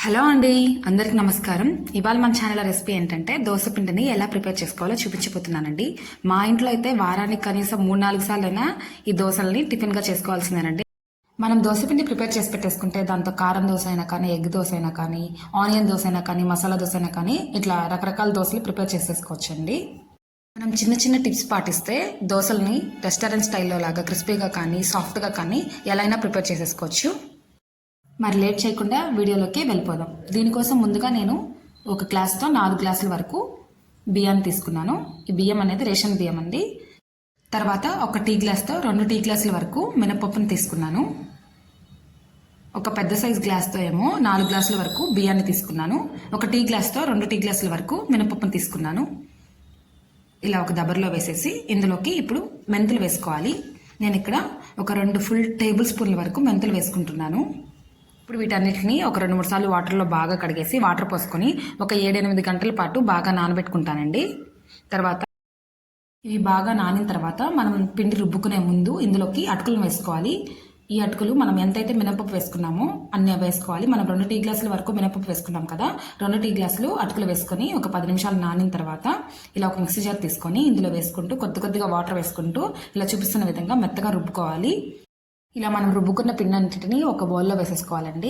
Hello అండి, అందరికి నమస్కారం. ఇవాళ మన ఛానల్ రెసిపీ ఏంటంటే దోశ పిండిని ఎలా ప్రిపేర్ చేసుకోవాలో చూపించబోతున్నానండి. మా ఇంట్లో అయితే వారానికి కనీసం 3-4 సార్లైనా ఈ దోశల్ని టిఫిన్గా చేసుకోవాల్సిందేనండి. మనం దోశ పిండి ప్రిపేర్ చేసి పెట్టేసుకుంటే దాంతో కారం దోశ అయినా కానీ, ఎగ్ దోశ అయినా కానీ, ఆనియన్ దోశ అయినా కానీ, మసాలా దోశ అయినా కానీ ఇట్లా రకరకాల దోశలు ప్రిపేర్ చేసేసుకోవచ్చండి. మనం చిన్న చిన్న టిప్స్ పాటిస్తే దోశల్ని రెస్టారెంట్ స్టైల్లో లాగా క్రిస్పీగా కానీ, సాఫ్ట్గా కానీ ఎలా అయినా ప్రిపేర్ చేసేసుకోవచ్చు. మరి లేట్ చేయకుండా వీడియోలోకి వెళ్ళిపోదాం. దీనికోసం ముందుగా నేను ఒక గ్లాస్తో 4 గ్లాసుల వరకు బియ్యాన్ని తీసుకున్నాను. ఈ బియ్యం అనేది రేషన్ బియ్యం అండి. తర్వాత ఒక టీ గ్లాస్తో 2 టీ గ్లాసుల వరకు మినపప్పును తీసుకున్నాను. ఒక పెద్ద సైజ్ గ్లాస్తో ఏమో 4 గ్లాసుల వరకు బియ్యాన్ని తీసుకున్నాను. ఒక టీ గ్లాస్తో 2 టీ గ్లాసుల వరకు మినపప్పును తీసుకున్నాను. ఇలా ఒక దబర్లో వేసేసి ఇందులోకి ఇప్పుడు మెంతులు వేసుకోవాలి. నేను ఇక్కడ ఒక 2 ఫుల్ టేబుల్ స్పూన్ల వరకు మెంతులు వేసుకుంటున్నాను. ఇప్పుడు వీటన్నిటిని ఒక 2-3 సార్లు వాటర్లో బాగా కడిగేసి వాటర్ పోసుకొని ఒక 7-8 గంటల పాటు బాగా నానబెట్టుకుంటానండి. తర్వాత ఇవి బాగా నానిన తర్వాత మనం పిండి రుబ్బుకునే ముందు ఇందులోకి అటుకులను వేసుకోవాలి. ఈ అటుకులు మనం ఎంతైతే మినపప్పు వేసుకున్నామో అన్నీ వేసుకోవాలి. మనం 2 టీ గ్లాసుల వరకు మినపప్పు వేసుకున్నాం కదా, 2 టీ గ్లాసులు అటుకులు వేసుకొని ఒక 10 నిమిషాలు నానిన తర్వాత ఇలా ఒక మిక్సీ జార్ తీసుకొని ఇందులో వేసుకుంటూ కొద్దిగా వాటర్ వేసుకుంటూ ఇలా చూపిస్తున్న విధంగా మెత్తగా రుబ్బుకోవాలి. ఇలా మనం రుబ్బుకున్న పిండి అంతటిని ఒక బౌల్లో వేసేసుకోవాలండి.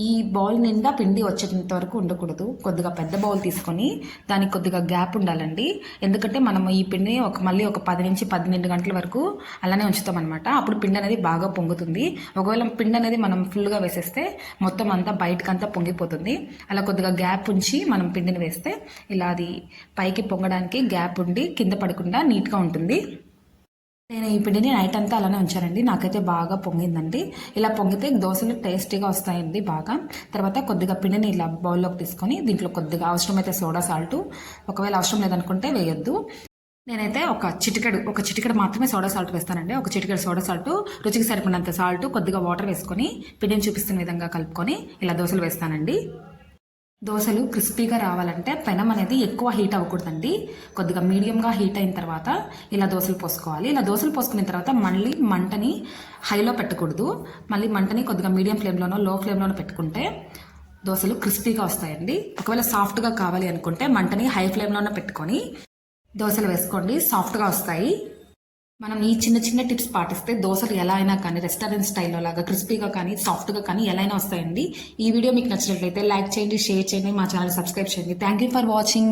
ఈ బౌల్ నిండా పిండి వచ్చేంత వరకు ఉండకూడదు. కొద్దిగా పెద్ద బౌల్ తీసుకొని దానికి కొద్దిగా గ్యాప్ ఉండాలండి. ఎందుకంటే మనం ఈ పిండిని మళ్ళీ ఒక 10 నుంచి 12 గంటల వరకు అలానే ఉంచుతాం అనమాట. అప్పుడు పిండి అనేది బాగా పొంగుతుంది. ఒకవేళ పిండి అనేది మనం ఫుల్గా వేసేస్తే మొత్తం అంతా బయటకంతా పొంగిపోతుంది. అలా కొద్దిగా గ్యాప్ ఉంచి మనం పిండిని వేస్తే ఇలా అది పైకి పొంగడానికి గ్యాప్ ఉండి కింద పడకుండా నీట్గా ఉంటుంది. నేను ఈ పిండిని నైట్ అంతా అలానే ఉంచానండి. నాకైతే బాగా పొంగిందండి. ఇలా పొంగితే దోశలు టేస్టీగా వస్తాయండి బాగా. తర్వాత కొద్దిగా పిండిని ఇలా బౌల్లోకి తీసుకొని దీంట్లో కొద్దిగా అవసరమైతే సోడా సాల్ట్, ఒకవేళ అవసరం లేదనుకుంటే వేయొద్దు. నేనైతే ఒక చిటికెడు మాత్రమే సోడా సాల్ట్ వేస్తానండి. ఒక చిటికెడు సోడా సాల్ట్, రుచికి సరిపడినంత సాల్ట్, కొద్దిగా వాటర్ వేసుకొని పిండిని చూపిస్తున్న విధంగా కలుపుకొని ఇలా దోశలు వేస్తానండి. దోశలు క్రిస్పీగా రావాలంటే పెనం అనేది ఎక్కువ హీట్ అవ్వకూడదండి. కొద్దిగా మీడియంగా హీట్ అయిన తర్వాత ఇలా దోశలు పోసుకోవాలి. ఇలా దోశలు పోసుకున్న తర్వాత మళ్ళీ మంటని హైలో పెట్టకూడదు. మళ్ళీ మంటని కొద్దిగా మీడియం ఫ్లేమ్లోనో లో ఫ్లేమ్లోనో పెట్టుకుంటే దోశలు క్రిస్పీగా వస్తాయండి. ఒకవేళ సాఫ్ట్గా కావాలి అనుకుంటే మంటని హై ఫ్లేమ్లోనో పెట్టుకొని దోశలు వేసుకోండి, సాఫ్ట్గా వస్తాయి. మనం ఈ చిన్న చిన్న టిప్స్ పాటిస్తే దోశలు ఎలా అయినా కానీ రెస్టారెంట్ స్టైల్లో లాగా క్రిస్పీగా కానీ సాఫ్ట్గా కానీ ఎలా అయినా వస్తాయండి. ఈ వీడియో మీకు నచ్చినట్లయితే లైక్ చేయండి, షేర్ చేయండి, మా ఛానల్ సబ్స్క్రైబ్ చేయండి. Thank you for watching.